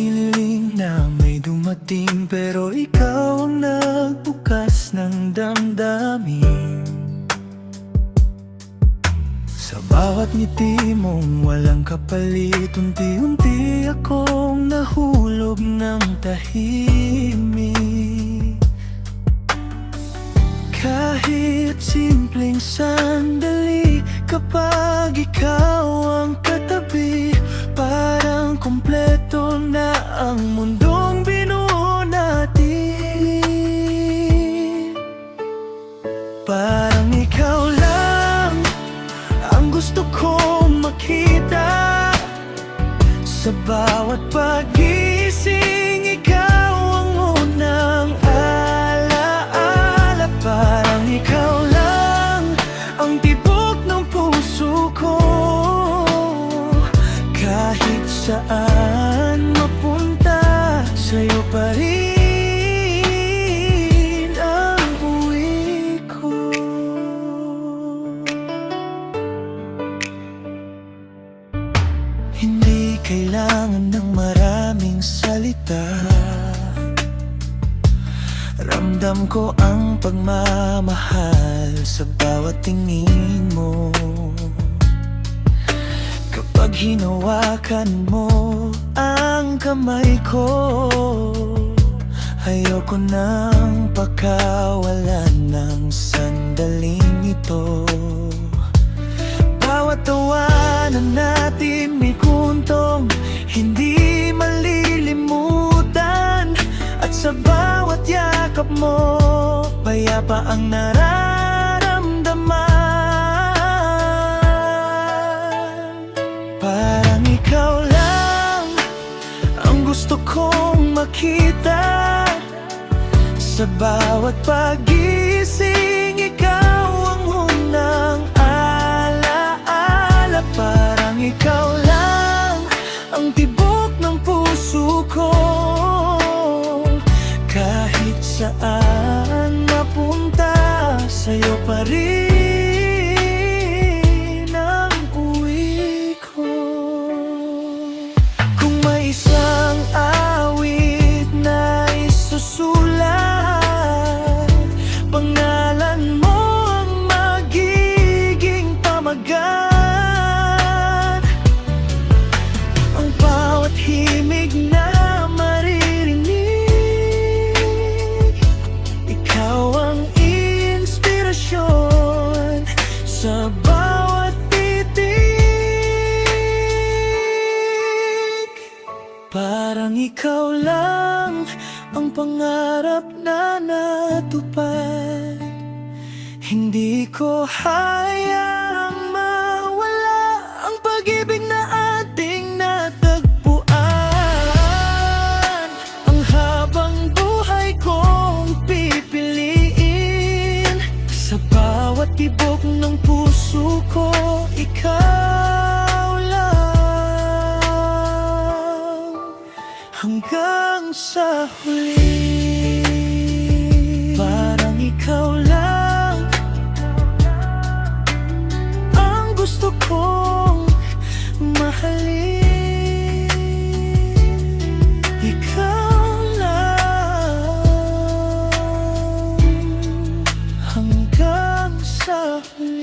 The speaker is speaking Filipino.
hiniling na may dumating, pero ikaw ang nagbukas ng damdamin. Sa bawat ngiti mong walang kapalit, unti-unti akong nahulog ng tahimik. Kahit simpleng sandali, kapag ikaw ang katabi, parang kumpleto na ang mundong binuo natin. Parang ikaw lang ang gusto kong makita. Sa bawat pagising, ikaw ang unang alaala. Parang ikaw lang ang tibok ng puso ko. Kahit saan mapunta, sa'yo pa rin ang uwi ko. Hindi kailangan ng maraming salita, ramdam ko ang pagmamahal sa bawat tingin mo. Kapag hinawakan mo ang kamay ko, ayoko nang pakawalan ng sandaling ito. Bawat tawanan natin may kuntong hindi malilimutan, at sa bawat yakap mo, payapa ang nararamdaman. Parang ikaw lang ang gusto kong makita. Sa bawat pagising, ikaw ang unang alaala. Parang ikaw lang ang tibok ng puso ko. Kahit saan mapunta, sa'yo pa rin ang uwi ko. Kung may isang awit na isusulat, pangalan mo ang magiging pamagat. Ang bawat himig na maririnig, ikaw ang inspirasyon sa bawat titik. Parang ikaw lang ang pangarap na natupad. Hindi ko hayaang mawala ang pag-ibig na ating natagpuan. Ang habang buhay kong pipiliin, sa bawat tibok ng puso ko, ikaw lang hanggang sa huli. Parang ikaw lang ang gusto kong mahalin. Ikaw lang hanggang sa huli.